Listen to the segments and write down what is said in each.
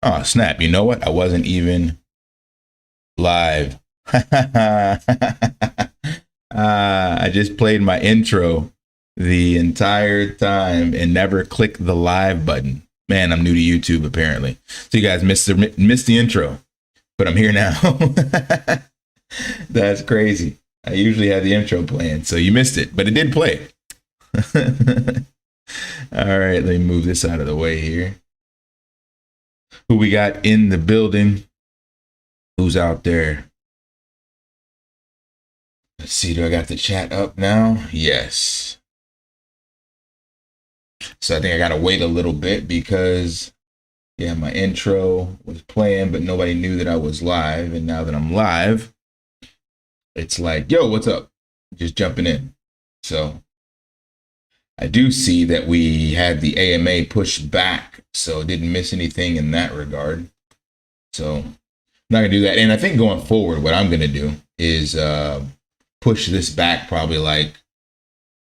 Oh, snap. You know what? I wasn't even live. I just played my intro the entire time and never clicked the live button. Man, I'm new to YouTube apparently. So you guys missed the intro, but I'm here now. That's crazy. I usually have the intro playing, so you missed it, but it did play. All right, let me move this out of the way here. Who we got in the building? Who's out there? Let's see, do I got the chat up now? Yes. So I think I gotta wait a little bit because, yeah, my intro was playing, but nobody knew that I was live. And now that I'm live, it's like, yo, what's up? Just jumping in. So I do see that we had the AMA pushed back, so didn't miss anything in that regard. So I'm not gonna do that. And I think going forward, what I'm gonna do is push this back probably like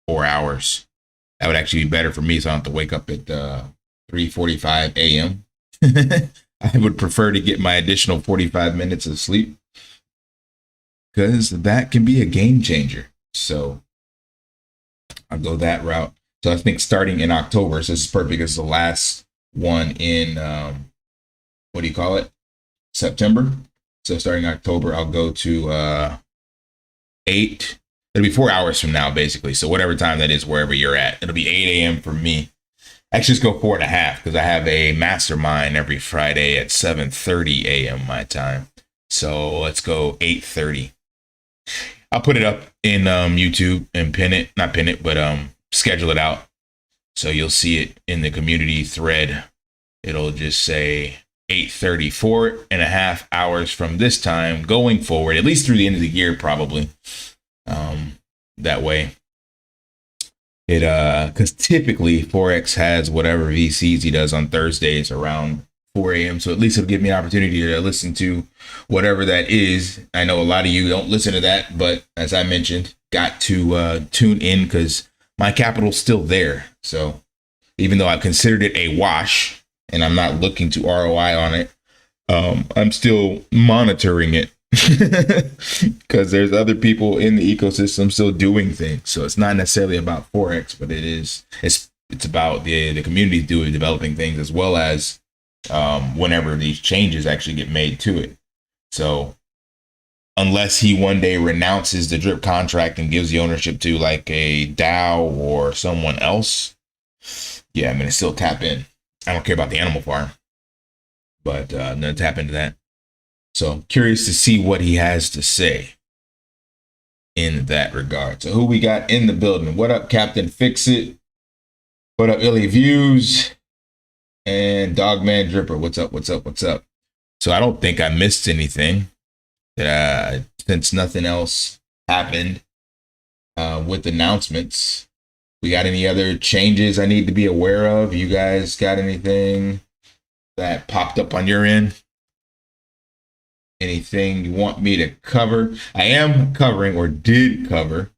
4 hours. That would actually be better for me, so I don't have to wake up at 3:45 a.m. I would prefer to get my additional 45 minutes of sleep because that can be a game changer. So I'll go that route. So I think starting in October, so this is perfect. It's the last one in, what do you call it? September. So starting October, I'll go to 8. It'll be 4 hours from now, basically. So whatever time that is, wherever you're at, it'll be 8 a.m. for me. Actually, just go 4.5 because I have a mastermind every Friday at 7:30 a.m. my time. So let's go 8:30. I'll put it up in YouTube and pin it, not pin it, but schedule it out. So you'll see it in the community thread. It'll just say 8:30, 4.5 hours from this time going forward, at least through the end of the year, probably. That way it because typically Forex has whatever VCs he does on Thursdays around 4 a.m. So at least it'll give me an opportunity to listen to whatever that is. I know a lot of you don't listen to that, but as I mentioned, got to tune in because my capital's still there. So even though I've considered it a wash and I'm not looking to ROI on it, I'm still monitoring it because there's other people in the ecosystem still doing things. So it's not necessarily about Forex, but it's about the community developing things as well as whenever these changes actually get made to it. So unless he one day renounces the drip contract and gives the ownership to like a DAO or someone else, yeah, I'm gonna still tap in. I don't care about the animal farm, but I'm gonna tap into that. So I'm curious to see what he has to say in that regard. So who we got in the building? What up, Captain Fix It? What up, Illy Views? And Dogman Dripper. What's up? What's up? What's up? So I don't think I missed anything. Since nothing else happened with announcements. We got any other changes I need to be aware of? You guys got anything that popped up on your end? Anything you want me to cover? I am covering or did cover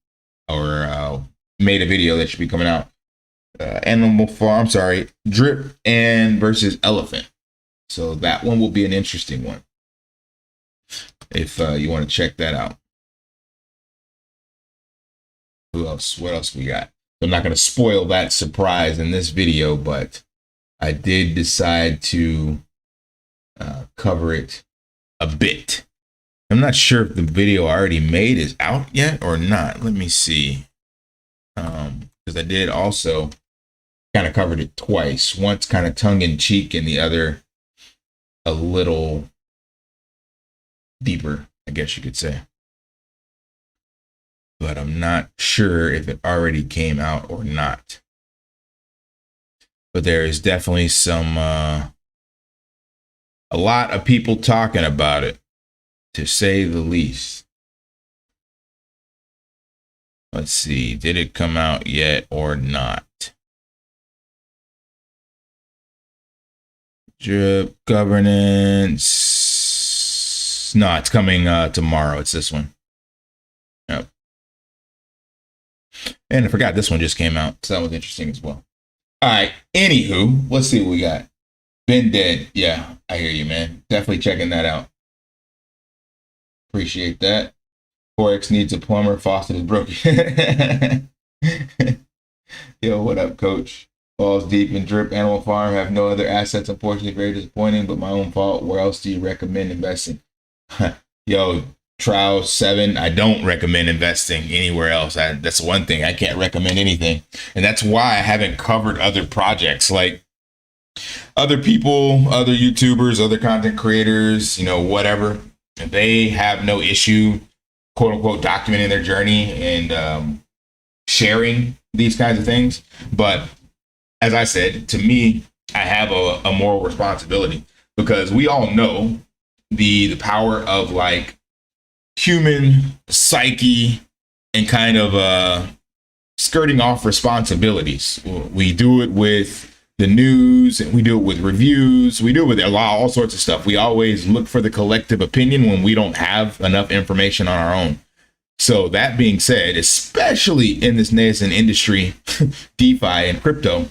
or made a video that should be coming out. Animal farm, sorry, drip and versus elephant. So that one will be an interesting one if you want to check that out. Who else? What else we got? I'm not going to spoil that surprise in this video, but I did decide to cover it a bit. I'm not sure if the video I already made is out yet or not. Let me see. Because I did also kind of covered it twice. Once kind of tongue in cheek and the other a little deeper, I guess you could say. But I'm not sure if it already came out or not. But there is definitely some a lot of people talking about it, to say the least. Let's see, did it come out yet or not? Drip governance. No, it's coming tomorrow. It's this one. Yep. And I forgot this one just came out, so that was interesting as well. All right, anywho, let's see what we got. Been dead. Yeah, I hear you, man. Definitely checking that out. Appreciate that. Forex needs a plumber. Faucet is broken. Yo, what up, coach? Falls deep in drip animal farm. Have no other assets. Unfortunately, very disappointing, but my own fault. Where else do you recommend investing? Yo, trial 7. I don't recommend investing anywhere else. That's one thing. I can't recommend anything. And that's why I haven't covered other projects. Like other people, other YouTubers, other content creators, whatever. They have no issue, quote unquote, documenting their journey and sharing these kinds of things. But as I said, to me, I have a moral responsibility, because we all know the power of like human psyche and kind of skirting off responsibilities. We do it with the news, and we do it with reviews. We do it with all sorts of stuff. We always look for the collective opinion when we don't have enough information on our own. So that being said, especially in this nascent industry, DeFi and crypto,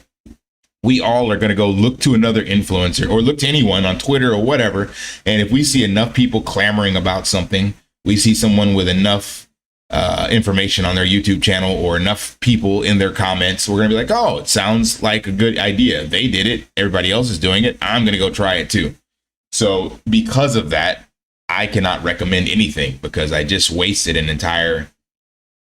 we all are going to go look to another influencer or look to anyone on Twitter or whatever. And if we see enough people clamoring about something, we see someone with enough information on their YouTube channel or enough people in their comments, we're going to be like, oh, it sounds like a good idea. They did it. Everybody else is doing it. I'm going to go try it too. So because of that, I cannot recommend anything, because I just wasted an entire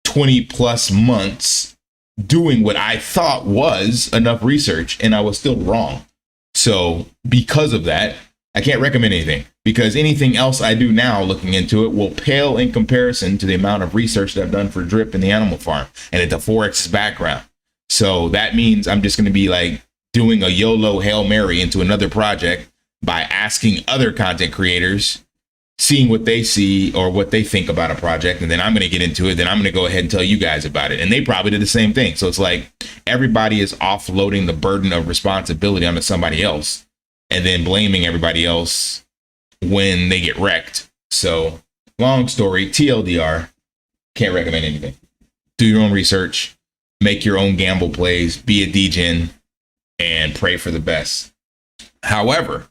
20 plus months doing what I thought was enough research, and I was still wrong. So because of that, I can't recommend anything, because anything else I do now looking into it will pale in comparison to the amount of research that I've done for drip in the animal farm and at the Forex background. So that means I'm just going to be like doing a YOLO Hail Mary into another project by asking other content creators, seeing what they see or what they think about a project, and then I'm going to get into it. Then I'm going to go ahead and tell you guys about it. And they probably did the same thing. So it's like everybody is offloading the burden of responsibility onto somebody else and then blaming everybody else when they get wrecked. So long story, TLDR, can't recommend anything. Do your own research, make your own gamble plays, be a degen, and pray for the best. However,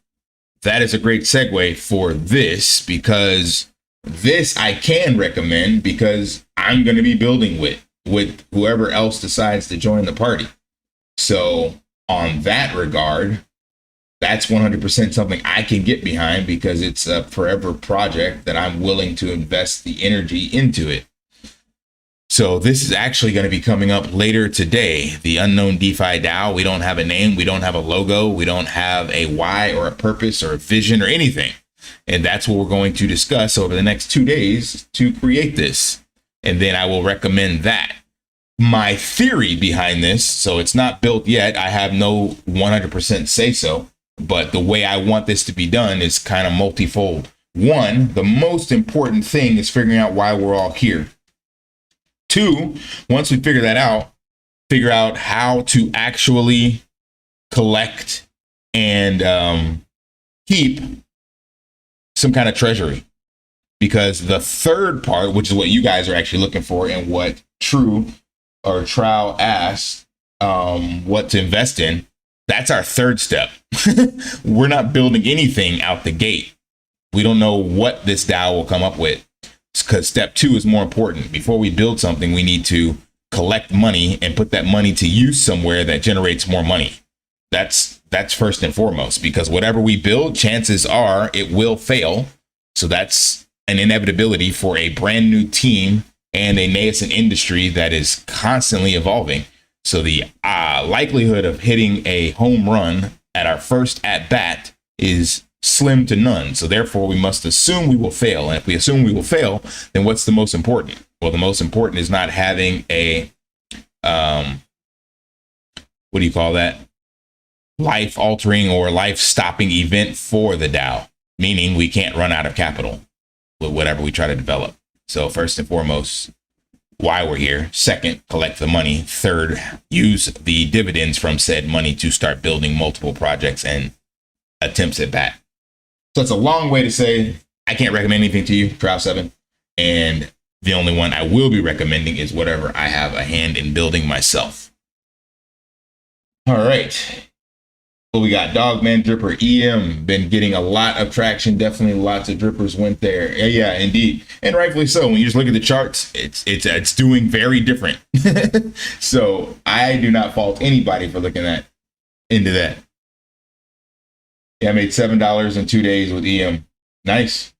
that is a great segue for this, because this I can recommend, because I'm going to be building with whoever else decides to join the party. So on that regard, that's 100% something I can get behind, because it's a forever project that I'm willing to invest the energy into it. So this is actually going to be coming up later today. The Unknown DeFi DAO. We don't have a name. We don't have a logo. We don't have a why or a purpose or a vision or anything. And that's what we're going to discuss over the next 2 days to create this. And then I will recommend that. My theory behind this, so it's not built yet. I have no 100% say so. But the way I want this to be done is kind of multifold. One, the most important thing is figuring out why we're all here. 2, once we figure that out, figure out how to actually collect and keep some kind of treasury. Because the third part, which is what you guys are actually looking for and what True or Trow asked, what to invest in, that's our third step. We're not building anything out the gate. We don't know what this DAO will come up with, because step 2 is more important. Before we build something, we need to collect money and put that money to use somewhere that generates more money. That's first and foremost, because whatever we build, chances are it will fail. So that's an inevitability for a brand new team and a nascent industry that is constantly evolving. So the likelihood of hitting a home run at our first at bat is slim to none. So therefore, we must assume we will fail. And if we assume we will fail, then what's the most important? Well, the most important is not having a, what do you call that? Life-altering or life-stopping event for the DAO, meaning we can't run out of capital with whatever we try to develop. So first and foremost, why we're here. Second, collect the money. Third, use the dividends from said money to start building multiple projects and attempts at that. So it's a long way to say I can't recommend anything to you, Trial 7. And the only one I will be recommending is whatever I have a hand in building myself. All right. Well, we got Dogman Dripper EM been getting a lot of traction. Definitely lots of drippers went there. Yeah, indeed, and rightfully so. When you just look at the charts, it's doing very different. So I do not fault anybody for looking into that. Yeah, I made $7 in 2 days with EM. Nice.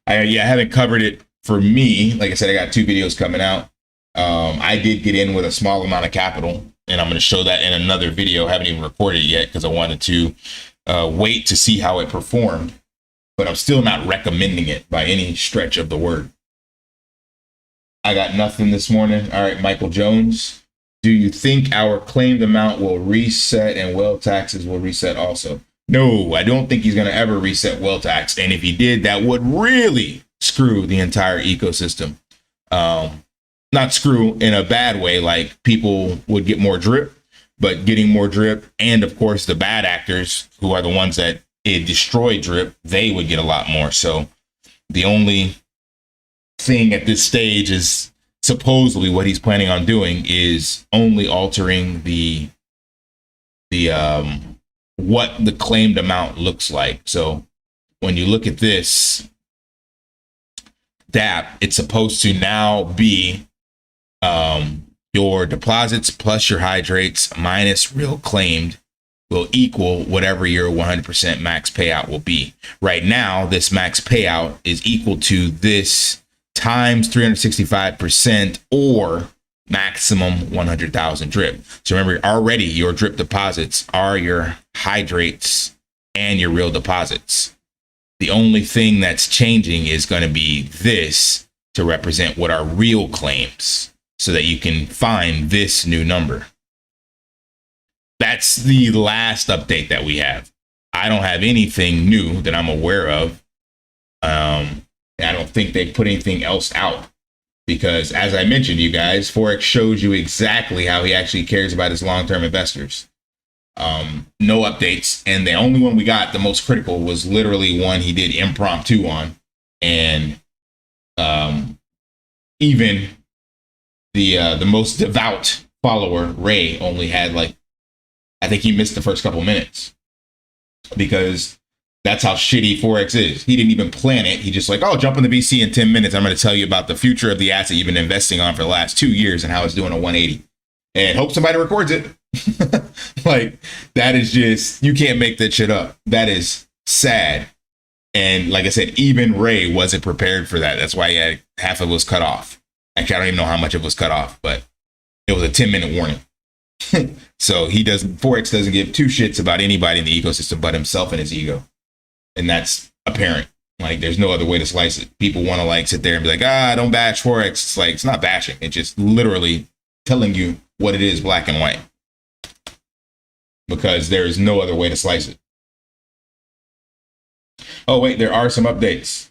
I haven't covered it for me. Like I said, I got 2 videos coming out. I did get in with a small amount of capital, and I'm going to show that in another video. I haven't even recorded it yet because I wanted to wait to see how it performed, but I'm still not recommending it by any stretch of the word. I got nothing this morning. All right, Michael Jones. Do you think our claimed amount will reset and well taxes will reset also? No, I don't think he's going to ever reset well tax. And if he did, that would really screw the entire ecosystem. Not screw in a bad way, like people would get more drip, but getting more drip. And of course, the bad actors who are the ones that destroy drip, they would get a lot more. So the only thing at this stage is supposedly what he's planning on doing is only altering the what the claimed amount looks like. So when you look at this DApp, it's supposed to now be your deposits plus your hydrates minus real claimed will equal whatever your 100% max payout will be. Right now, this max payout is equal to this times 365% or maximum 100,000 drip. So remember, already your drip deposits are your hydrates and your real deposits. The only thing that's changing is going to be this to represent what are real claims so that you can find this new number. That's the last update that we have. I don't have anything new that I'm aware of. I don't think they put anything else out because, as I mentioned to you guys, Forex shows you exactly how he actually cares about his long-term investors. No updates. And the only one we got, the most critical, was literally one he did impromptu on. And even the most devout follower, Ray, only had I think he missed the first couple minutes because that's how shitty Forex is. He didn't even plan it. He just oh, jump in the VC in 10 minutes. I'm going to tell you about the future of the asset you've been investing on for the last 2 years and how it's doing a 180 and hope somebody records it. That is just, you can't make that shit up. That is sad. And like I said, even Ray wasn't prepared for that. That's why he had half of it was cut off. Actually, I don't even know how much it was cut off, but it was a 10-minute warning. So Forex doesn't give 2 shits about anybody in the ecosystem but himself and his ego. And that's apparent. There's no other way to slice it. People want to sit there and be don't bash Forex. It's it's not bashing. It's just literally telling you what it is, black and white. Because there is no other way to slice it. Oh, wait, there are some updates.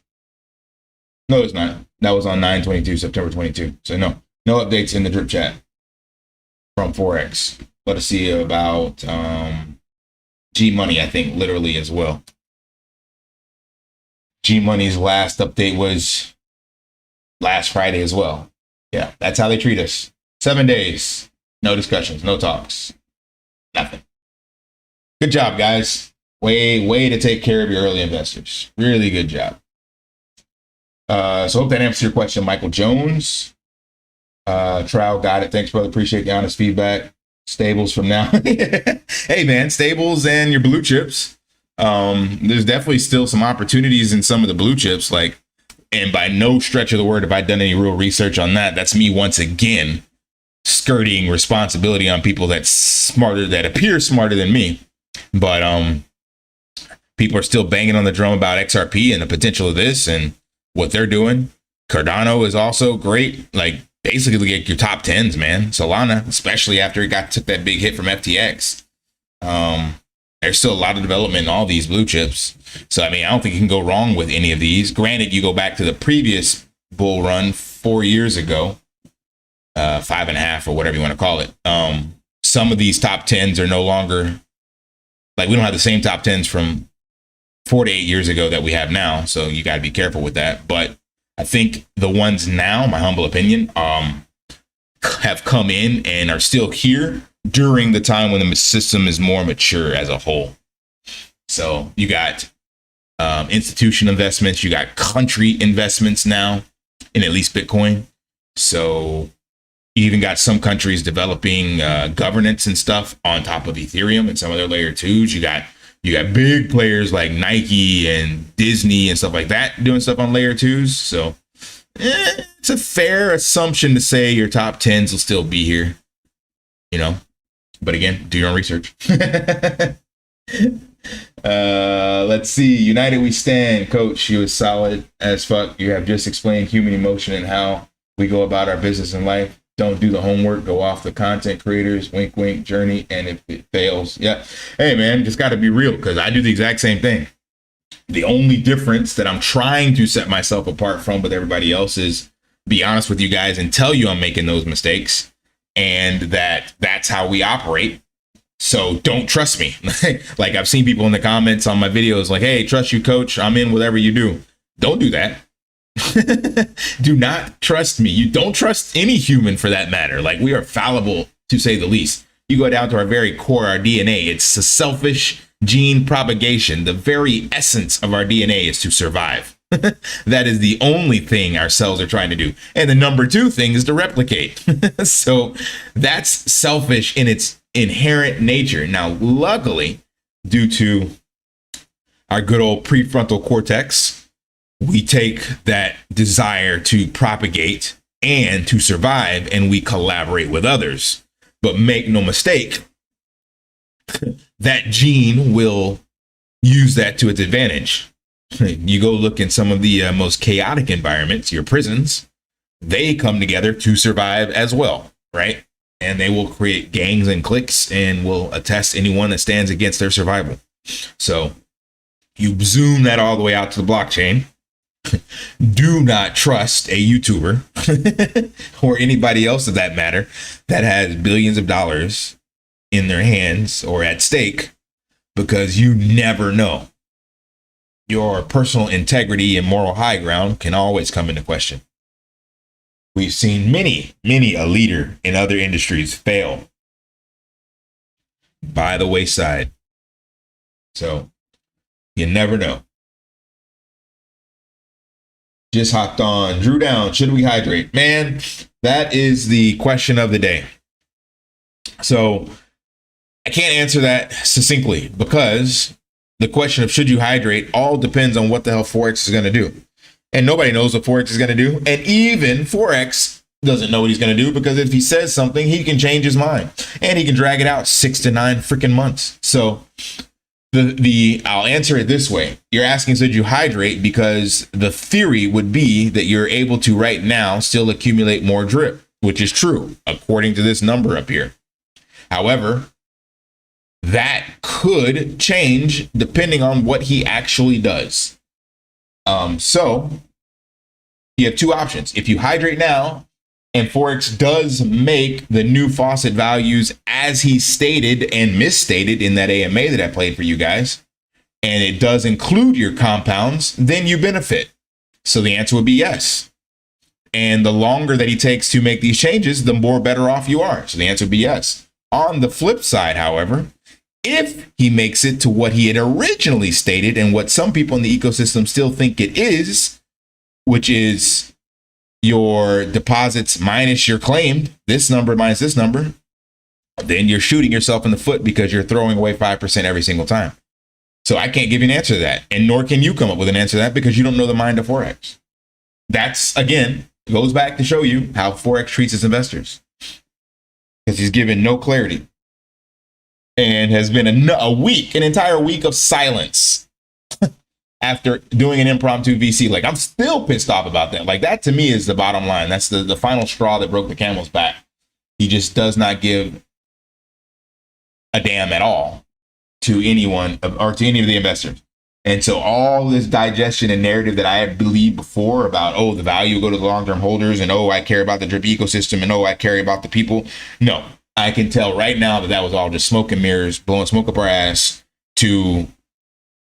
No, there's not. That was on 9/22, September 22. So no updates in the drip chat from Forex. Let us see about G Money, I think, literally as well. G Money's last update was last Friday as well. Yeah, that's how they treat us. 7 days, no discussions, no talks, nothing. Good job, guys. Way to take care of your early investors. Really good job. So hope that answers your question, Michael Jones. Trow, got it. Thanks, brother. Appreciate the honest feedback. Stables from now. Hey, man, stables and your blue chips. There's definitely still some opportunities in some of the blue chips. And by no stretch of the word have I done any real research on that. That's me once again skirting responsibility on people that appear smarter than me. But people are still banging on the drum about XRP and the potential of this and what they're doing. Cardano is also great. Basically get your top 10s, man. Solana, especially after it took that big hit from FTX. There's still a lot of development in all these blue chips. So, I don't think you can go wrong with any of these. Granted, you go back to the previous bull run 4 years ago, 5.5 or whatever you want to call it. Some of these top 10s are no longer, we don't have the same top 10s from 4 to 8 years ago that we have now. So you got to be careful with that. But I think the ones now, my humble opinion, have come in and are still here during the time when the system is more mature as a whole. So you got institution investments, you got country investments now in at least Bitcoin. So you even got some countries developing governance and stuff on top of Ethereum and some other layer twos. You got big players like Nike and Disney and stuff like that doing stuff on layer twos. So it's a fair assumption to say your top 10s will still be here, you know, but again, do your own research. Let's see. United We Stand, coach. You was solid as fuck. You have just explained human emotion and how we go about our business in life. Don't do the homework. Go off the content creators. Wink, wink. Journey. And if it fails, yeah. Hey, man, just got to be real because I do the exact same thing. The only difference that I'm trying to set myself apart from with everybody else is be honest with you guys and tell you I'm making those mistakes and that's how we operate. So don't trust me. Like I've seen people in the comments on my videos like, hey, trust you, coach. I'm in whatever you do. Don't do that. Do not trust me. You don't trust any human for that matter. Like we are fallible to say the least. You go down to our very core, our DNA. It's a selfish gene propagation. The very essence of our DNA is to survive. That is the only thing our cells are trying to do. And the number two thing is to replicate. So that's selfish in its inherent nature. Now, luckily, due to our good old prefrontal cortex, we take that desire to propagate and to survive, and we collaborate with others. But make no mistake, that gene will use that to its advantage. You go look in some of the most chaotic environments, your prisons, they come together to survive as well, right? And they will create gangs and cliques and will attest anyone that stands against their survival. So you zoom that all the way out to the blockchain. Do not trust a YouTuber or anybody else of that matter that has billions of dollars in their hands or at stake, because you never know. Your personal integrity and moral high ground can always come into question. We've seen many a leader in other industries fail by the wayside. So you never know. Just hopped on. Drew Down, should we hydrate? Man, that is the question of the day. So I can't answer that succinctly because the question of should you hydrate all depends on what the hell Forex is going to do. And nobody knows what Forex is going to do. And even Forex doesn't know what he's going to do, because if he says something, he can change his mind and he can drag it out 6 to 9 freaking months. So I'll answer it this way. You're asking, should you hydrate? Because the theory would be that you're able to right now still accumulate more drip, which is true, according to this number up here. However, that could change depending on what he actually does. So you have two options. If you hydrate now and Forex does make the new Faucet values as he stated and misstated in that AMA that I played for you guys, and it does include your compounds, then you benefit. So the answer would be yes. And the longer that he takes to make these changes, the more better off you are. So the answer would be yes. On the flip side, however, if he makes it to what he had originally stated and what some people in the ecosystem still think it is, which is your deposits minus your claimed, this number minus this number, then you're shooting yourself in the foot because you're throwing away 5% every single time. So I can't give you an answer to that. And nor can you come up with an answer to that because you don't know the mind of Forex. That's, again, goes back to show you how Forex treats its investors, because he's given no clarity and has been an entire week of silence after doing an impromptu VC. Like, I'm still pissed off about that. Like, that to me is the bottom line. That's the final straw that broke the camel's back. He just does not give a damn at all to anyone or to any of the investors. And so all this digestion and narrative that I had believed before about, oh, the value will go to the long-term holders, and oh, I care about the drip ecosystem, and oh, I care about the people. No, I can tell right now that was all just smoke and mirrors, blowing smoke up our ass to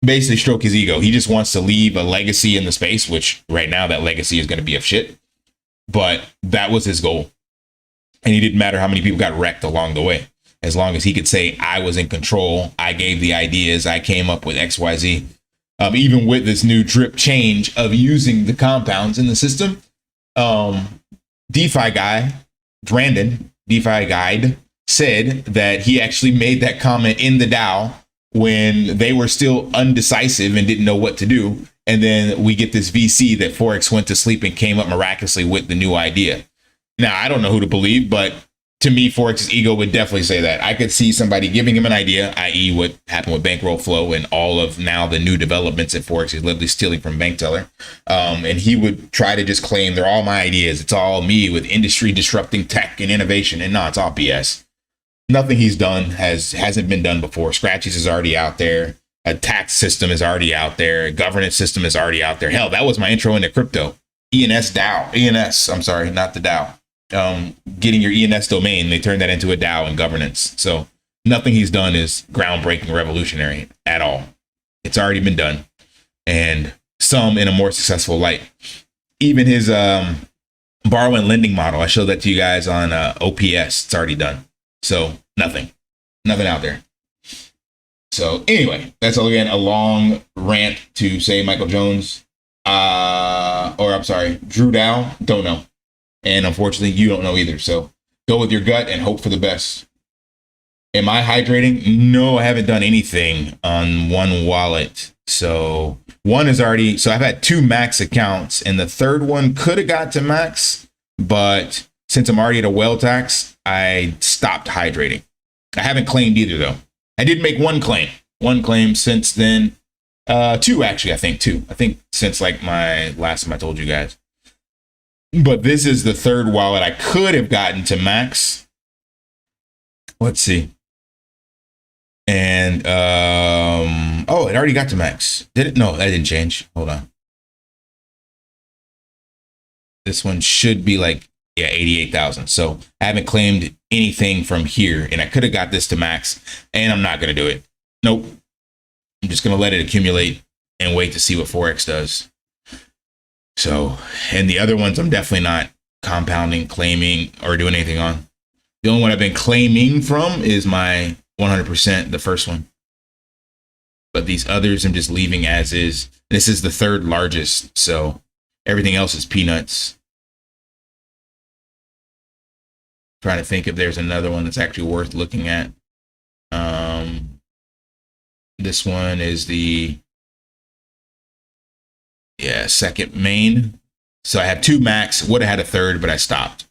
basically stroke his ego. He just wants to leave a legacy in the space, which right now that legacy is going to be of shit. But that was his goal. And it didn't matter how many people got wrecked along the way. as long as he could say I was in control, I gave the ideas, I came up with XYZ. Even with this new drip change of using the compounds in the system, DeFi guy, Brandon, DeFi Guide, said that he actually made that comment in the DAO when they were still undecisive and didn't know what to do. And then we get this VC that Forex went to sleep and came up miraculously with the new idea. Now, I don't know who to believe, but to me, Forex's ego would definitely say that. I could see somebody giving him an idea, i.e. what happened with bankroll flow and all of now the new developments at Forex. He's literally stealing from Bank Teller. And he would try to just claim they're all my ideas. It's all me with industry disrupting tech and innovation. And no, it's all BS. Nothing he's done hasn't been done before. Scratchies is already out there. A tax system is already out there. A governance system is already out there. Hell, that was my intro into crypto. ENS, I'm sorry, not the DAO. Getting your ENS domain, they turned that into a DAO and governance. So nothing he's done is groundbreaking, revolutionary at all. It's already been done, and some in a more successful light. Even his borrow and lending model, I showed that to you guys on OPS. It's already done. So nothing out there. So anyway, that's again a long rant to say Michael Jones, or I'm sorry, Drew Dow. Don't know. And unfortunately, you don't know either. So go with your gut and hope for the best. Am I hydrating? No, I haven't done anything on one wallet. So one is already, so I've had 2 max accounts, and the third one could have got to max, but since I'm already at a whale tax, I stopped hydrating. I haven't claimed either though. I did make one claim since then. 2 actually, I think 2. I think since like my last time I told you guys. But this is the third wallet I could have gotten to max. Let's see. And oh, it already got to max. Did it? No, that didn't change. Hold on. This one should be like, yeah, 88,000. So I haven't claimed anything from here, and I could have got this to max, and I'm not going to do it. Nope. I'm just going to let it accumulate and wait to see what Forex does. So, and the other ones, I'm definitely not compounding, claiming, or doing anything on. The only one I've been claiming from is my 100%, the first one. But these others, I'm just leaving as is. This is the third largest, so everything else is peanuts. Trying to think if there's another one that's actually worth looking at. This one is the second main. So I have 2 max, would have had a third, but I stopped.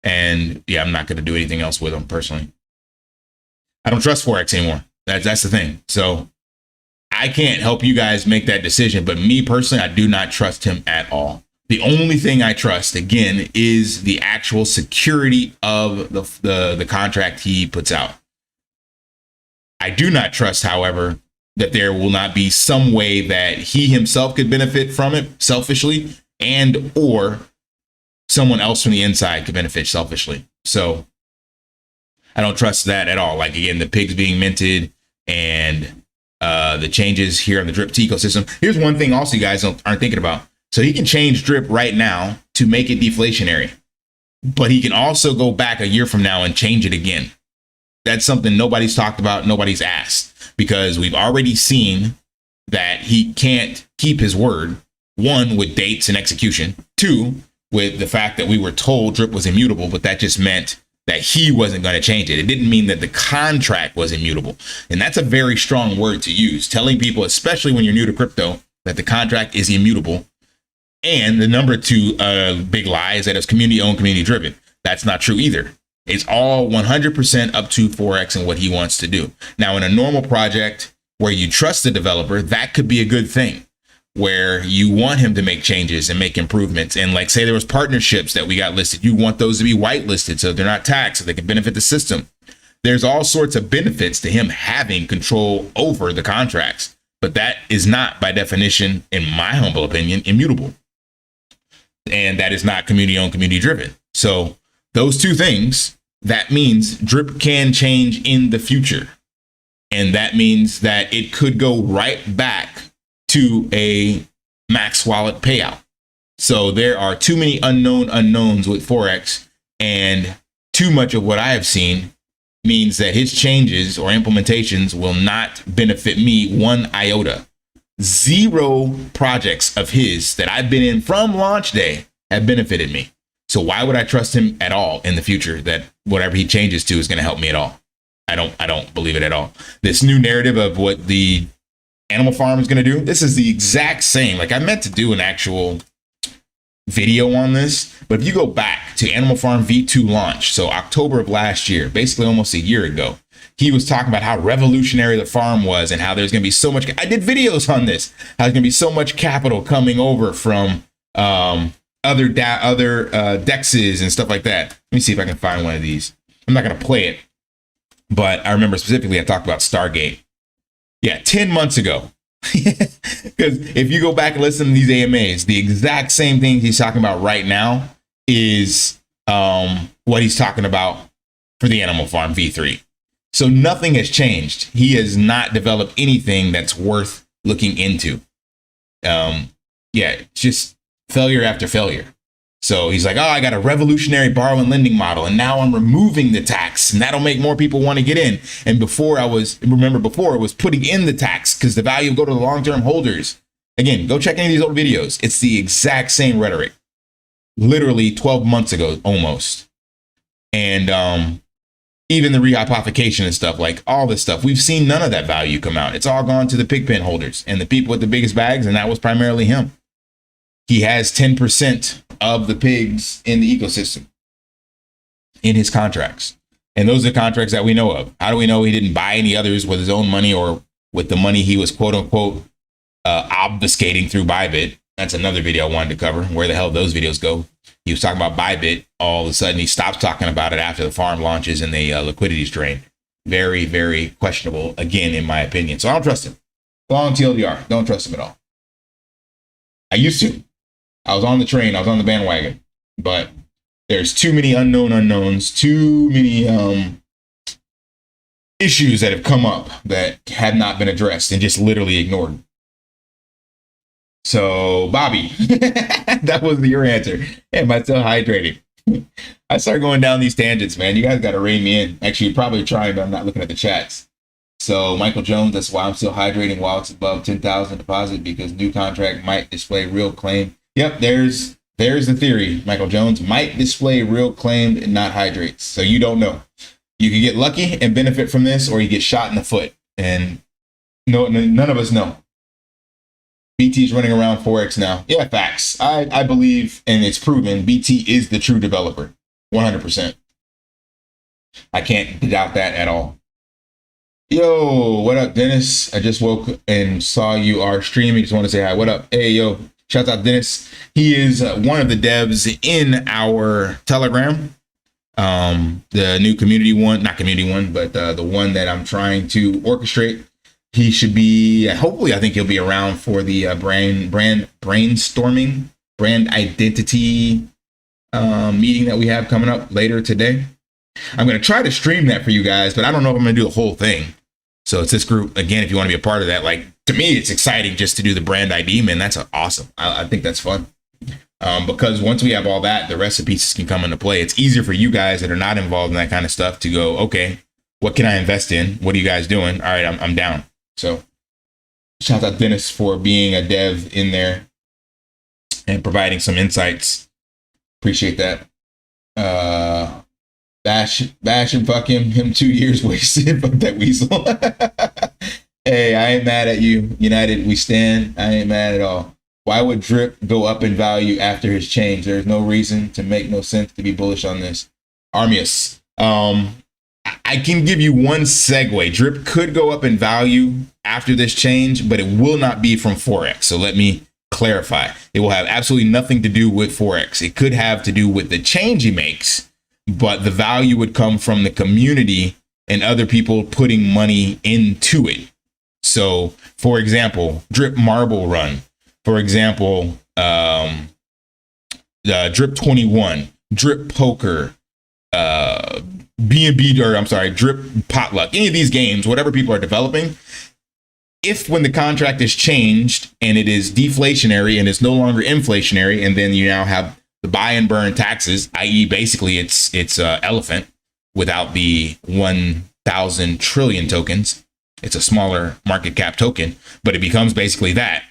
And yeah, I'm not going to do anything else with them personally. I don't trust Forex anymore. That's the thing. So I can't help you guys make that decision, but me personally, I do not trust him at all. The only thing I trust, again, is the actual security of the contract he puts out. I do not trust, however, that there will not be some way that he himself could benefit from it selfishly, and or someone else from the inside could benefit selfishly. So I don't trust that at all. Like, again, the pigs being minted and the changes here on the drip ecosystem. Here's one thing also you guys aren't thinking about. So he can change drip right now to make it deflationary, but he can also go back a year from now and change it again. That's something nobody's talked about, nobody's asked, because we've already seen that he can't keep his word. 1, with dates and execution. 2, with the fact that we were told drip was immutable, but that just meant that he wasn't going to change it. It didn't mean that the contract was immutable. And that's a very strong word to use, telling people, especially when you're new to crypto, that the contract is immutable. And the number 2 big lie is that it's community owned, community driven. That's not true either. It's all 100% up to Forex and what he wants to do. Now, in a normal project where you trust the developer, that could be a good thing, where you want him to make changes and make improvements. And like, say there was partnerships that we got listed, you want those to be whitelisted so they're not taxed, so they can benefit the system. There's all sorts of benefits to him having control over the contracts, but that is not, by definition, in my humble opinion, immutable. And that is not community owned, community driven. So those 2 things, that means drip can change in the future. And that means that it could go right back to a max wallet payout. So there are too many unknowns with Forex, and too much of what I have seen means that his changes or implementations will not benefit me one iota. 0 projects of his that I've been in from launch day have benefited me. So why would I trust him at all in the future that whatever he changes to is going to help me at all? I don't believe it at all. This new narrative of what the Animal Farm is going to do, this is the exact same. Like, I meant to do an actual video on this, but if you go back to Animal Farm V2 launch, so October of last year, basically almost a year ago, he was talking about how revolutionary the farm was and how there's going to be so much. I did videos on this. How there's going to be so much capital coming over from other dexes and stuff like that. Let me see if I can find one of these. I'm not going to play it, but I remember specifically I talked about Stargate. Yeah, 10 months ago. Because if you go back and listen to these AMAs, the exact same thing he's talking about right now is what he's talking about for the Animal Farm V3. So nothing has changed. He has not developed anything that's worth looking into. Yeah, it's just failure after failure. So he's like, oh, I got a revolutionary borrow and lending model, and now I'm removing the tax, and that'll make more people want to get in. And before it was putting in the tax because the value will go to the long-term holders. Again, go check any of these old videos. It's the exact same rhetoric, literally 12 months ago, almost. And even the rehypothecation and stuff, like all this stuff, we've seen none of that value come out. It's all gone to the pig pen holders and the people with the biggest bags, and that was primarily him. He has 10% of the pigs in the ecosystem in his contracts. And those are contracts that we know of. How do we know he didn't buy any others with his own money or with the money he was quote unquote obfuscating through Bybit? That's another video I wanted to cover. Where the hell those videos go? He was talking about Bybit. All of a sudden he stops talking about it after the farm launches and the liquidity is drained. Very, very questionable, again, in my opinion. So I don't trust him. Long TLDR. Don't trust him at all. I used to. I was on the train. I was on the bandwagon. But there's too many unknown unknowns. Too many issues that have come up that have not been addressed and just literally ignored. So, Bobby, that was your answer. Am I still hydrating? I start going down these tangents, man. You guys got to rein me in. Actually, you're probably trying, but I'm not looking at the chats. So, Michael Jones, that's why I'm still hydrating while it's above 10,000 deposit, because new contract might display real claim. Yep, there's the theory. Michael Jones might display real claim and not hydrates. So you don't know. You can get lucky and benefit from this, or you get shot in the foot. And no, none of us know. BT's running around Forex now. Yeah, facts. I believe, and it's proven, BT is the true developer. 100%. I can't doubt that at all. Yo, what up, Dennis? I just woke and saw you are streaming. Just want to say hi. What up? Hey, yo. Shout out Dennis. He is one of the devs in our Telegram. The new community one, not community one, but the one that I'm trying to orchestrate. He should be, hopefully, I think he'll be around for the brainstorming, brand identity meeting that we have coming up later today. I'm going to try to stream that for you guys, but I don't know if I'm going to do the whole thing. So it's this group. Again, if you want to be a part of that, like, to me, it's exciting just to do the brand ID, man. That's awesome. I think that's fun. Because once we have all that, the rest of the pieces can come into play. It's easier for you guys that are not involved in that kind of stuff to go, okay, what can I invest in? What are you guys doing? All right, I'm down. So shout out Dennis for being a dev in there and providing some insights. Appreciate that. Bash and fuck him 2 years wasted. Fuck that weasel. Hey, I ain't mad at you. United we stand. I ain't mad at all. Why would Drip go up in value after his change? There's no reason to make no sense to be bullish on this. Armius. I can give you one segue. Drip could go up in value after this change, but it will not be from Forex. So let me clarify. It will have absolutely nothing to do with Forex. It could have to do with the change he makes, but the value would come from the community and other people putting money into it. So, for example, Drip Marble Run. For example, Drip 21, Drip Poker, B&B, or I'm sorry, Drip Potluck, any of these games, whatever people are developing, if when the contract is changed and it is deflationary and it's no longer inflationary, and then you now have the buy and burn taxes, i.e. basically it's elephant without the 1,000 trillion tokens. It's a smaller market cap token, but it becomes basically that.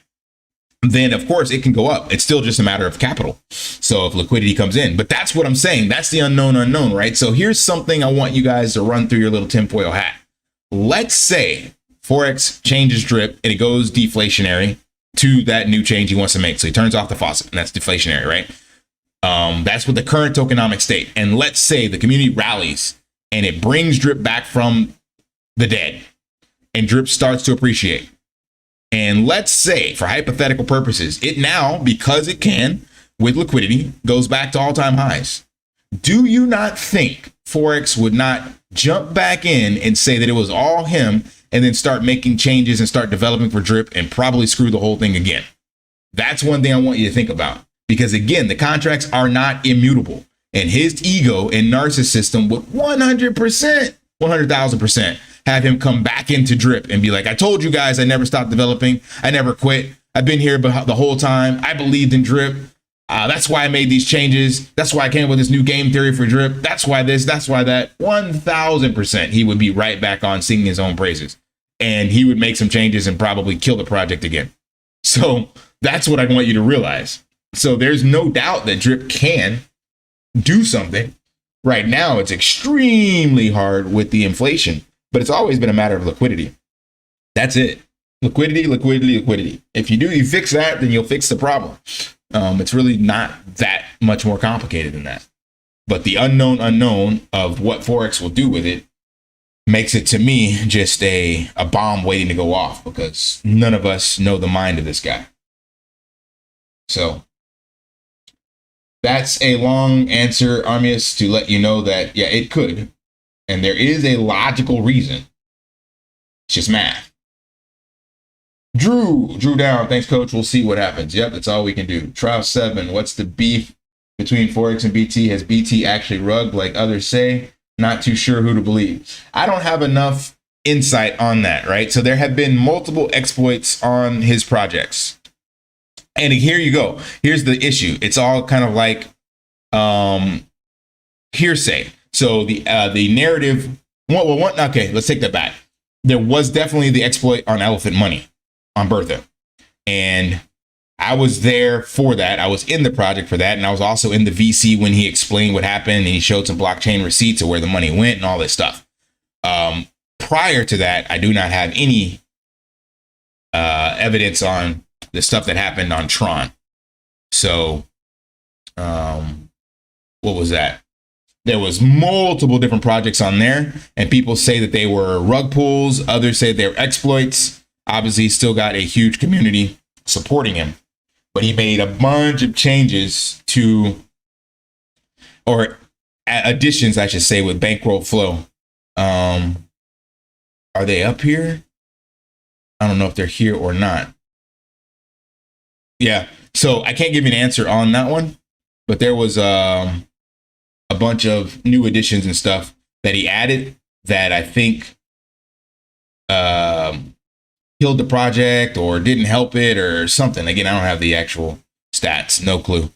Then of course it can go up. It's still just a matter of capital. So if liquidity comes in, but that's what I'm saying. That's the unknown, right? So here's something I want you guys to run through your little tinfoil hat. Let's say Forex changes drip and it goes deflationary to that new change he wants to make. So he turns off the faucet, and that's deflationary, right? That's with the current tokenomic state. And let's say the community rallies and it brings drip back from the dead and drip starts to appreciate. And let's say, for hypothetical purposes, it now, because it can, with liquidity, goes back to all-time highs. Do you not think Forex would not jump back in and say that it was all him and then start making changes and start developing for drip and probably screw the whole thing again? That's one thing I want you to think about. Because again, the contracts are not immutable. And his ego and narcissism would 100%, 100,000% have him come back into drip and be like, I told you guys I never stopped developing. I never quit. I've been here the whole time. I believed in drip. That's why I made these changes. That's why I came up with this new game theory for drip. That's why this, that's why that. 1,000% he would be right back on singing his own praises. And he would make some changes and probably kill the project again. So that's what I want you to realize. So there's no doubt that drip can do something. Right now, it's extremely hard with the inflation, but it's always been a matter of liquidity. That's it. Liquidity, liquidity, liquidity. If you fix that, then you'll fix the problem. It's really not that much more complicated than that. But the unknown of what Forex will do with it makes it, to me, just a bomb waiting to go off, because none of us know the mind of this guy. So that's a long answer, Armius, to let you know that, yeah, it could. And there is a logical reason. It's just math. Drew down. Thanks, coach. We'll see what happens. Yep, that's all we can do. Trial 7. What's the beef between Forex and BT? Has BT actually rugged like others say? Not too sure who to believe. I don't have enough insight on that, right? So there have been multiple exploits on his projects. And here you go. Here's the issue. It's all kind of like hearsay. So the narrative. Okay, let's take that back. There was definitely the exploit on Elephant Money on Bertha, and I was there for that. I was in the project for that, and I was also in the VC when he explained what happened and he showed some blockchain receipts of where the money went and all this stuff. Prior to that, I do not have any evidence on the stuff that happened on Tron. So, what was that? There was multiple different projects on there, and people say that they were rug pulls. Others say they were exploits. Obviously, he's still got a huge community supporting him, but he made a bunch of changes to, or additions, I should say, with bankroll flow. Are they up here? I don't know if they're here or not. Yeah, so I can't give you an answer on that one, but there was a bunch of new additions and stuff that he added that I think killed the project or didn't help it or something. Again, I don't have the actual stats, no clue.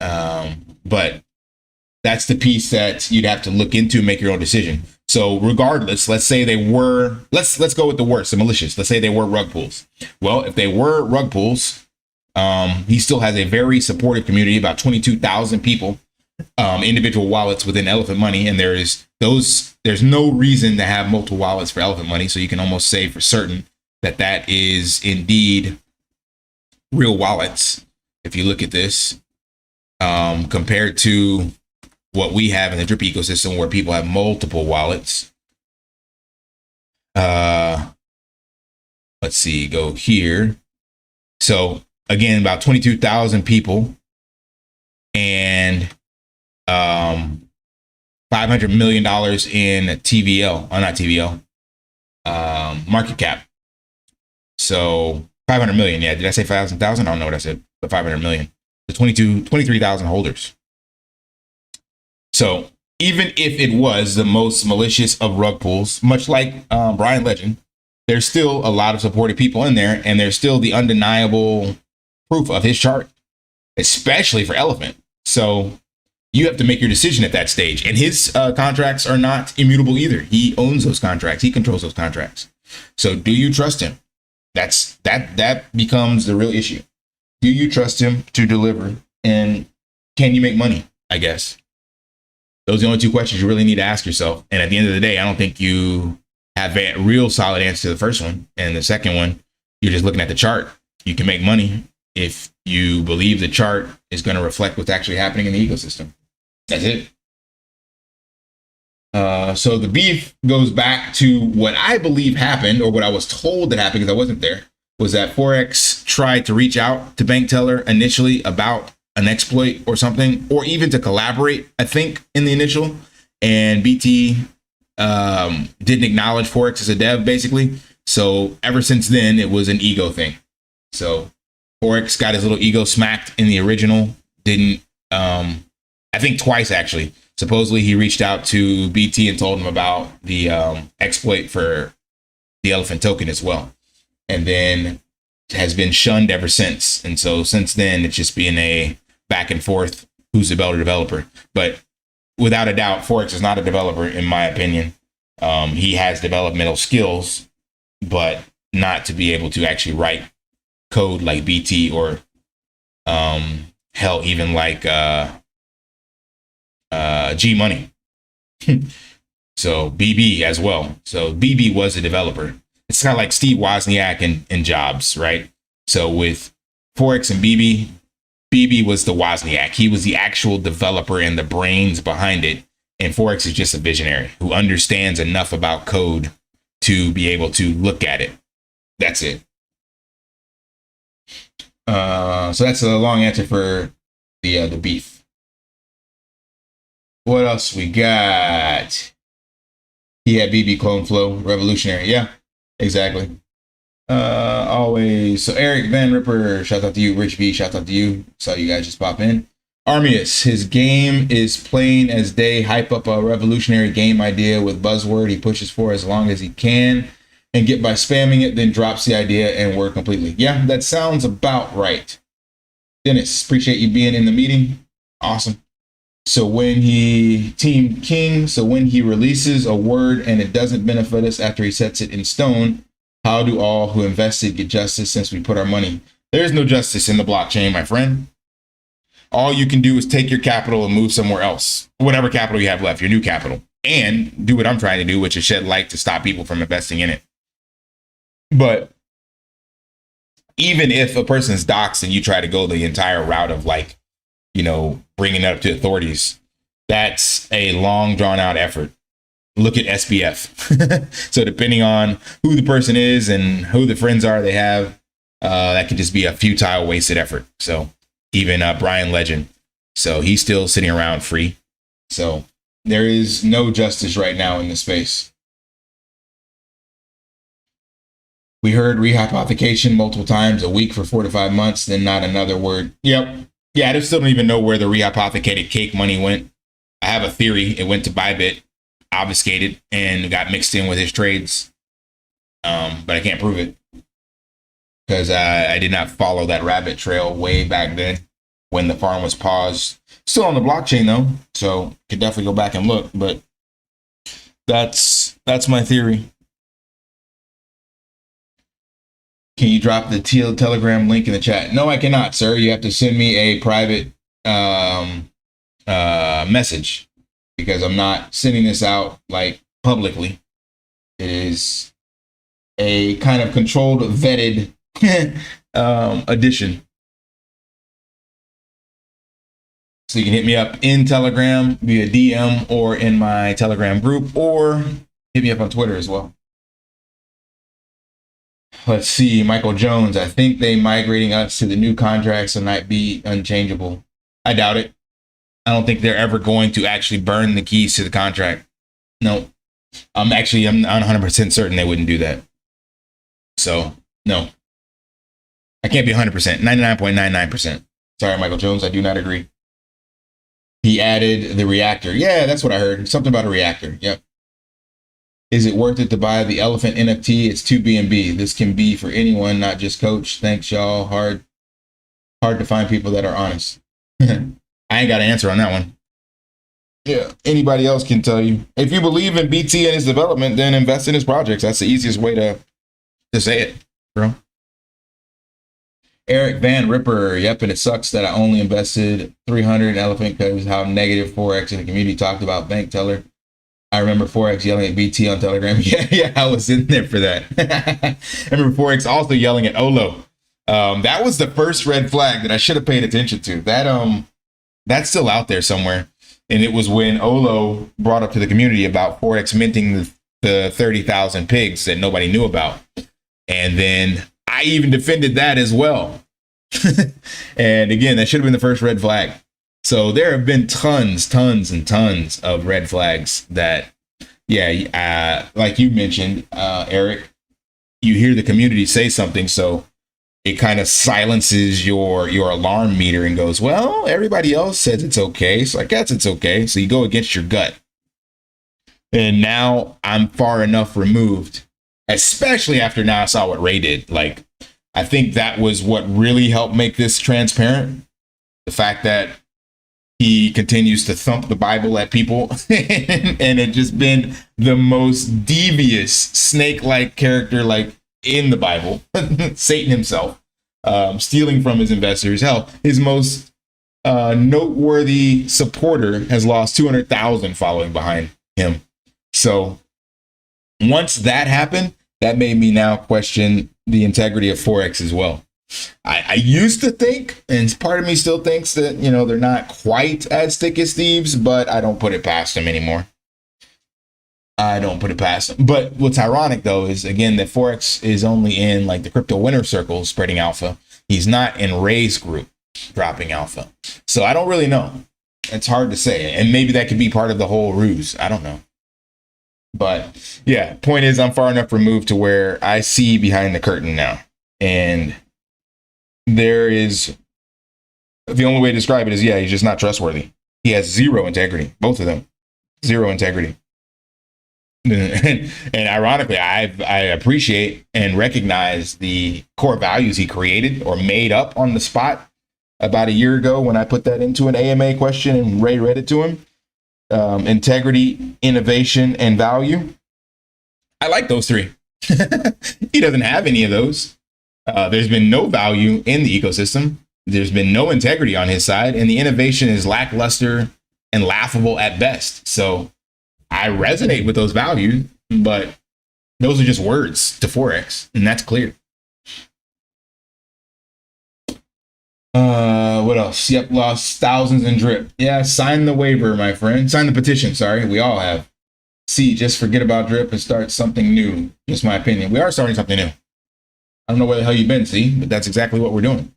But that's the piece that you'd have to look into and make your own decision. So regardless, let's say they were, let's go with the worst, the malicious. Let's say they were rug pulls. Well, if they were rug pulls, he still has a very supportive community, about 22,000 people, individual wallets within Elephant Money. And there's no reason to have multiple wallets for Elephant Money. So you can almost say for certain that that is indeed real wallets. If you look at this, compared to what we have in the drip ecosystem where people have multiple wallets. Let's see, go here. So again, about 22,000 people and $500 million in TVL, not TVL, market cap. So 500 million. Yeah, did I say 5,000? I don't know what I said, but 500 million. The 23,000 holders. So even if it was the most malicious of rug pulls, much like Brian Legend, there's still a lot of supportive people in there, and there's still the undeniable proof of his chart. especially for elephant. So you have to make your decision at that stage. And his contracts are not immutable either. He owns those contracts. He controls those contracts. So do you trust him? That becomes the real issue. Do you trust him to deliver? And can you make money? I guess those are the only two questions you really need to ask yourself. And at the end of the day, I don't think you have a real solid answer to the first one. And the second one, you're just looking at the chart. You can make money if you believe the chart is going to reflect what's actually happening in the ecosystem. That's it. So the beef goes back to what I believe happened, or what I was told that happened because I wasn't there, was that Forex tried to reach out to Bank Teller initially about an exploit or something, or even to collaborate, I think, in the initial. And BT didn't acknowledge Forex as a dev, basically. So ever since then, it was an ego thing. So Forex got his little ego smacked in the original. Didn't, I think twice, actually. Supposedly he reached out to BT and told him about the exploit for the elephant token as well. And then has been shunned ever since. And so since then, it's just been a back and forth, who's the better developer. But without a doubt, Forex is not a developer, in my opinion. He has developmental skills, but not to be able to actually write code like BT, or hell, even like G Money. So BB as well. So BB was a developer. It's kind of like Steve Wozniak and Jobs, right? So with Forex and BB, BB was the Wozniak. He was the actual developer and the brains behind it. And Forex is just a visionary who understands enough about code to be able to look at it. That's it. So that's a long answer for the beef. What else we got? He had BB clone flow, revolutionary. Yeah, exactly. Always. So Eric Van Ripper, shout out to you. Rich V, shout out to you. Saw you guys just pop in. Armius, his game is plain as day. Hype up a revolutionary game idea with buzzword he pushes for as long as he can, and get by spamming it, then drops the idea and word completely. Yeah, that sounds about right. Dennis, appreciate you being in the meeting. Awesome. So when he Team King, so when he releases a word and it doesn't benefit us after he sets it in stone, how do all who invested get justice since we put our money? There's no justice in the blockchain, my friend. All you can do is take your capital and move somewhere else, whatever capital you have left, your new capital, and do what I'm trying to do, which is shed light to stop people from investing in it. But even if a person's doxxed and you try to go the entire route of, like, you know, bringing it up to authorities, that's a long drawn out effort. Look at SBF. So depending on who the person is and who the friends are they have, that could just be a futile, wasted effort. So even Brian Legend, so he's still sitting around free. So there is no justice right now in the space. We heard rehypothecation multiple times, a week for 4 to 5 months, then not another word. Yep. Yeah, I still don't even know where the rehypothecated cake money went. I have a theory. It went to Bybit, obfuscated, and got mixed in with his trades. But I can't prove it because I did not follow that rabbit trail way back then when the farm was paused. Still on the blockchain though, so could definitely go back and look. But that's my theory. Can you drop the Telegram link in the chat? No, I cannot, sir. You have to send me a private message because I'm not sending this out like publicly. It is a kind of controlled, vetted addition. So you can hit me up in Telegram via DM or in my Telegram group, or hit me up on Twitter as well. Let's see, Michael Jones. I think they migrating us to the new contracts and might be unchangeable. I doubt it. I don't think they're ever going to actually burn the keys to the contract. No, I'm 100% certain they wouldn't do that. So no, I can't be 100%, 99.99%. Sorry, Michael Jones, I do not agree. He added the reactor. Yeah, that's what I heard. Something about a reactor. Yep. Is it worth it to buy the elephant NFT? It's 2 BNB. This can be for anyone, not just coach. Thanks, y'all. Hard Hard to find people that are honest. I ain't got an answer on that one. Yeah, anybody else can tell you. If you believe in BT and his development, then invest in his projects. That's the easiest way to say it, bro. Eric Van Ripper. Yep, and it sucks that I only invested 300 in Elephant because how negative Forex in the community talked about bank teller. I remember Forex yelling at BT on Telegram. Yeah, I was in there for that. I remember Forex also yelling at Olo. That was the first red flag that I should have paid attention to. That's still out there somewhere. And it was when Olo brought up to the community about Forex minting the 30,000 pigs that nobody knew about. And then I even defended that as well. And again, that should have been the first red flag. So there have been tons and tons of red flags that, like you mentioned, Eric, you hear the community say something, so it kind of silences your alarm meter and goes, well, everybody else says it's okay, so I guess it's okay. So you go against your gut. And now I'm far enough removed, especially after now I saw what Ray did. Like, I think that was what really helped make this transparent. The fact that he continues to thump the Bible at people and it just been the most devious snake-like character, like, in the Bible, Satan himself, stealing from his investors. Hell, his most noteworthy supporter has lost 200,000 following behind him. So once that happened, that made me now question the integrity of Forex as well. I used to think, and part of me still thinks that, you know, they're not quite as thick as thieves, but I don't put it past them anymore. I don't put it past them. But what's ironic, though, is, again, that Forex is only in, like, the crypto winner circle spreading alpha. He's not in Ray's group dropping alpha. So I don't really know. It's hard to say. And maybe that could be part of the whole ruse. I don't know. But, yeah, point is, I'm far enough removed to where I see behind the curtain now. And there is, the only way to describe it is, yeah, he's just not trustworthy. He has zero integrity. Both of them. Zero integrity. And ironically, I appreciate and recognize the core values he created or made up on the spot about a year ago when I put that into an AMA question and Ray read it to him. Integrity, innovation, and value. I like those three. He doesn't have any of those. There's been no value in the ecosystem. There's been no integrity on his side, and the innovation is lackluster and laughable at best. So I resonate with those values, but those are just words to Forex, and that's clear. What else? Yep, lost thousands in drip. Yeah, sign the waiver, my friend. Sign the petition, sorry. We all have. See, just forget about drip and start something new. Just my opinion. We are starting something new. I don't know where the hell you've been, see, but that's exactly what we're doing.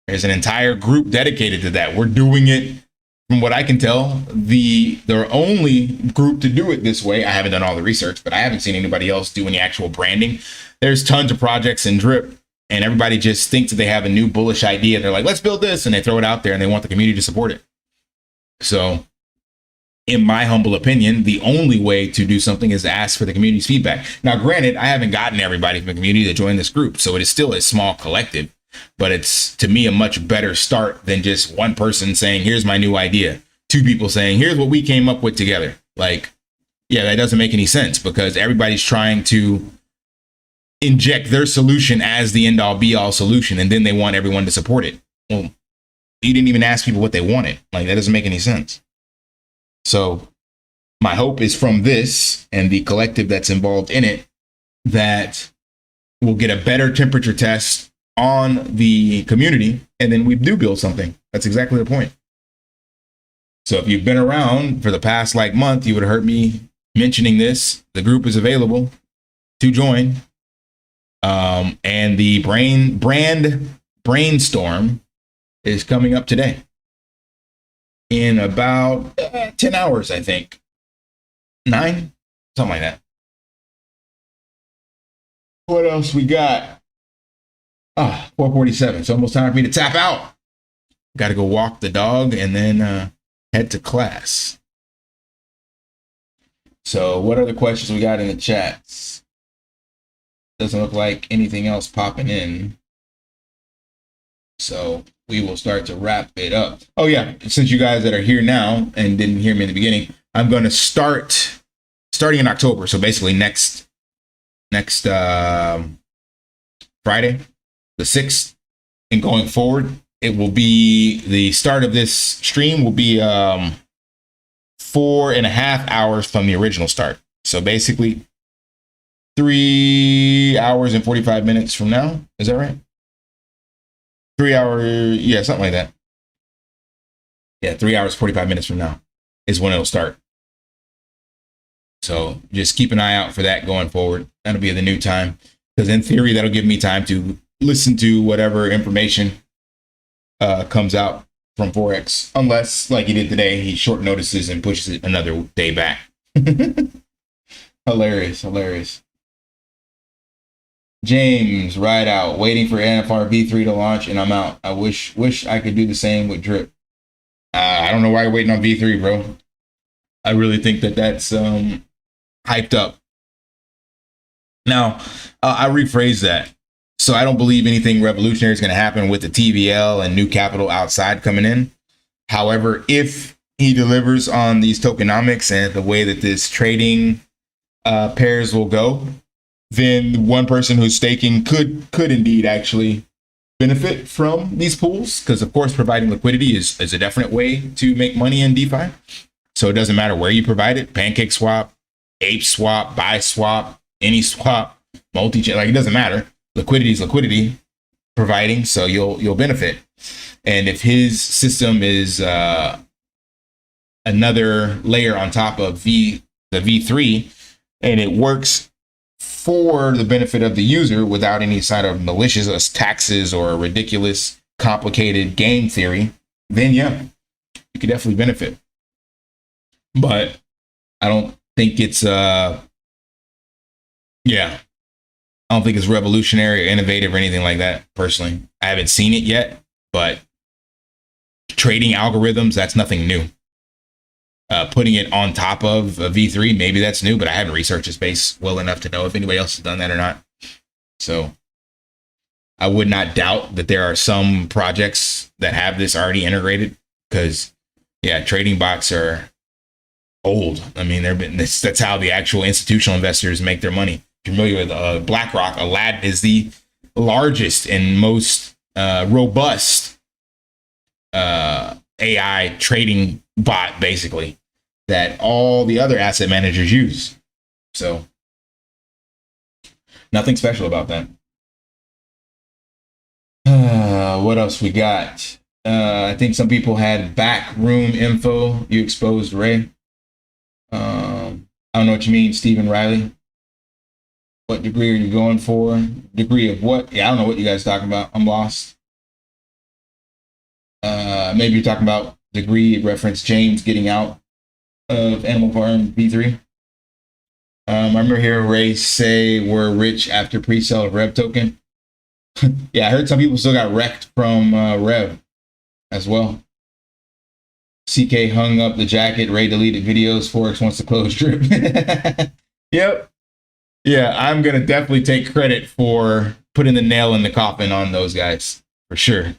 There's an entire group dedicated to that. We're doing it, from what I can tell, the only group to do it this way. I haven't done all the research, but I haven't seen anybody else do any actual branding. There's tons of projects in drip, and everybody just thinks that they have a new bullish idea. They're like, let's build this, and they throw it out there, and they want the community to support it. So in my humble opinion, the only way to do something is to ask for the community's feedback. Now, granted, I haven't gotten everybody from the community to join this group, so it is still a small collective, but it's, to me, a much better start than just one person saying, here's my new idea. Two people saying, here's what we came up with together. Like, yeah, that doesn't make any sense because everybody's trying to inject their solution as the end all be all solution, and then they want everyone to support it. Well, you didn't even ask people what they wanted. Like, that doesn't make any sense. So my hope is from this and the collective that's involved in it that we'll get a better temperature test on the community, and then we do build something. That's exactly the point. So if you've been around for the past month, you would have heard me mentioning this. The group is available to join. And the brand brainstorm is coming up today in about 10 hours, I think. 9, something like that. What else we got? 4:47. It's almost time for me to tap out. Got to go walk the dog and then head to class. So what other questions we got in the chats? Doesn't look like anything else popping in. So we will start to wrap it up. Oh yeah, since you guys that are here now and didn't hear me in the beginning, I'm going to starting in October. So basically next Friday, the 6th, and going forward, it will be the start of this stream will be 4.5 hours from the original start. So basically 3 hours and 45 minutes from now. Is that right? 3 hours, yeah, something like that. Yeah, 3 hours, 45 minutes from now is when it'll start. So just keep an eye out for that going forward. That'll be the new time, because in theory, that'll give me time to listen to whatever information comes out from Forex, unless, like he did today, he short notices and pushes it another day back. Hilarious. James, ride out, waiting for NFR V3 to launch, and I'm out. I wish I could do the same with Drip. I don't know why you're waiting on V3, bro. I really think that's hyped up. Now, I rephrase that. So I don't believe anything revolutionary is going to happen with the TVL and new capital outside coming in. However, if he delivers on these tokenomics and the way that this trading pairs will go, then one person who's staking could indeed actually benefit from these pools, because of course providing liquidity is a definite way to make money in DeFi. So it doesn't matter where you provide it: pancake swap, ape swap, buy swap, any swap, multi-chain, like it doesn't matter. Liquidity is liquidity providing, so you'll benefit. And if his system is another layer on top of the V3, and it works for the benefit of the user without any sort of malicious taxes or ridiculous complicated game theory, then yeah, you could definitely benefit. But I don't think it's I don't think it's revolutionary or innovative or anything like that, personally. I haven't seen it yet, but trading algorithms, that's nothing new. Putting it on top of a V3, maybe that's new, but I haven't researched the space well enough to know if anybody else has done that or not. So I would not doubt that there are some projects that have this already integrated, because yeah, trading bots are old. I mean, that's how the actual institutional investors make their money. If you're familiar with BlackRock, Aladdin is the largest and most robust AI trading bot, basically, that all the other asset managers use. So nothing special about that. What else we got? I think some people had backroom info. You exposed Ray. I don't know what you mean, Stephen Riley. What degree are you going for? Degree of what? Yeah, I don't know what you guys are talking about. I'm lost. Maybe you're talking about degree reference James getting out of Animal Farm V3. I remember hearing Ray say we're rich after pre-sale of Rev token. Yeah, I heard some people still got wrecked from Rev as well. CK hung up the jacket. Ray deleted videos. Forex wants to close Drip. Yep. Yeah, I'm going to definitely take credit for putting the nail in the coffin on those guys, for sure.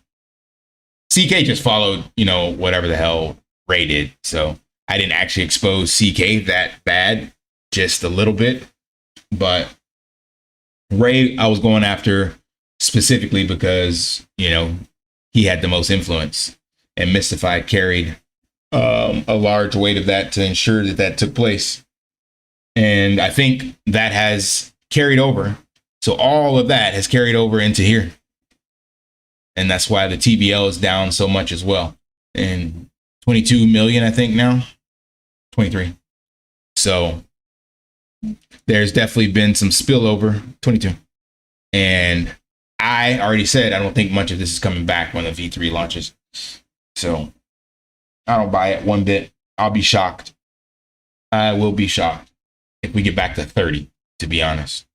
CK just followed, whatever the hell Ray did. So I didn't actually expose CK that bad, just a little bit. But Ray, I was going after specifically because, he had the most influence, and Mystified carried a large weight of that to ensure that took place. And I think that has carried over. So all of that has carried over into here. And that's why the TVL is down so much as well. And 22 million, I think now. 23. So there's definitely been some spillover. 22. And I already said I don't think much of this is coming back when the V3 launches. So I don't buy it one bit. I'll be shocked. I will be shocked if we get back to 30, to be honest.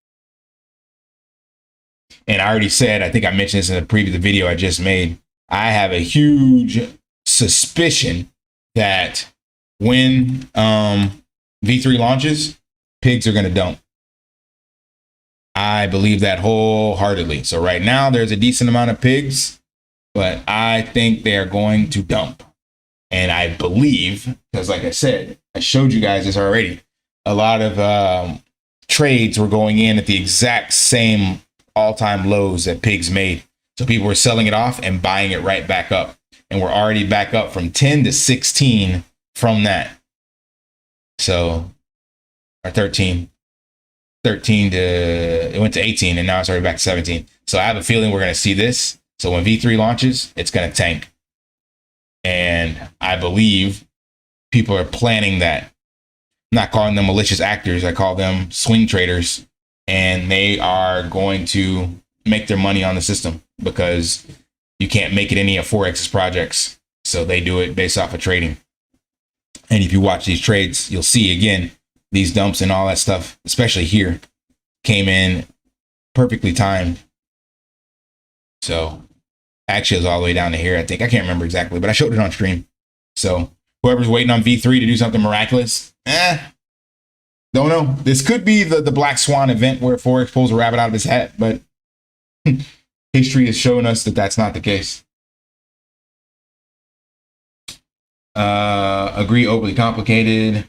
And I already said, I think I mentioned this in the previous video I just made, I have a huge suspicion that when V3 launches, pigs are going to dump. I believe that wholeheartedly. So right now there's a decent amount of pigs but I think they're going to dump. And I believe, because like I said, I showed you guys this already, a lot of trades were going in at the exact same all-time lows that pigs made. So people were selling it off and buying it right back up. And we're already back up from 10 to 16 from that. So, or 13 to, it went to 18 and now it's already back to 17. So I have a feeling we're going to see this. So when V3 launches, it's going to tank. And I believe people are planning that. I'm not calling them malicious actors. I call them swing traders. And they are going to make their money on the system because you can't make it any of Forex's projects. So they do it based off of trading. And if you watch these trades, you'll see again, these dumps and all that stuff, especially here, came in perfectly timed. So actually it was all the way down to here, I think. I can't remember exactly, but I showed it on stream. So whoever's waiting on V3 to do something miraculous, don't know. This could be the Black Swan event where Forex pulls a rabbit out of his hat, but history has shown us that that's not the case. Agree, overly complicated.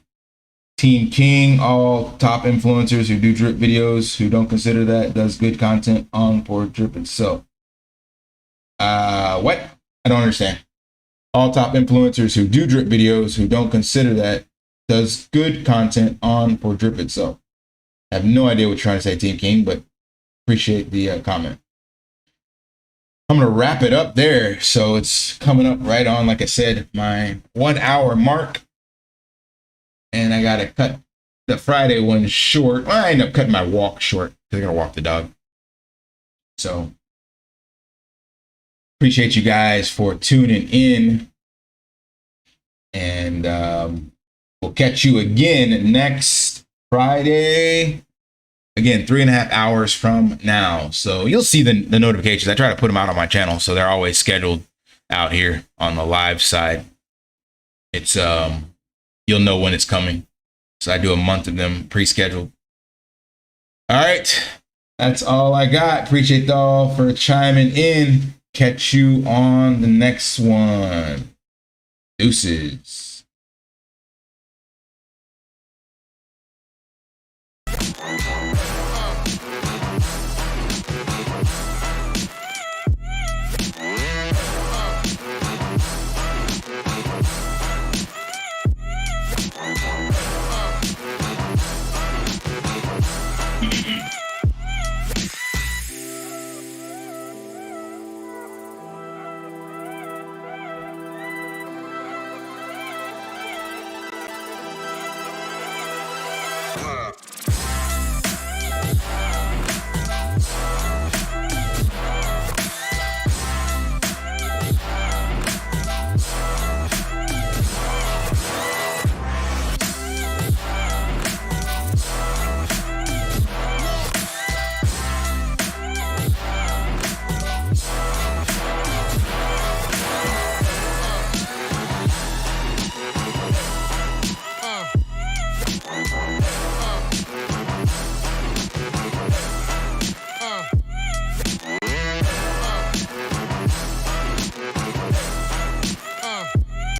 Team King, all top influencers who do drip videos, who don't consider that, does good content on for drip itself. What? I don't understand. All top influencers who do drip videos, who don't consider that, does good content on for drip itself. I have no idea what you're trying to say, Team King, but appreciate the comment. I'm going to wrap it up there. So it's coming up right on, like I said, my 1 hour mark. And I got to cut the Friday one short. Well, I end up cutting my walk short because I got to walk the dog. So appreciate you guys for tuning in. And we'll catch you again next Friday. Again, 3.5 hours from now. So you'll see the notifications. I try to put them out on my channel, so they're always scheduled out here on the live side. It's you'll know when it's coming. So I do a month of them pre-scheduled. All right. That's all I got. Appreciate y'all for chiming in. Catch you on the next one. Deuces.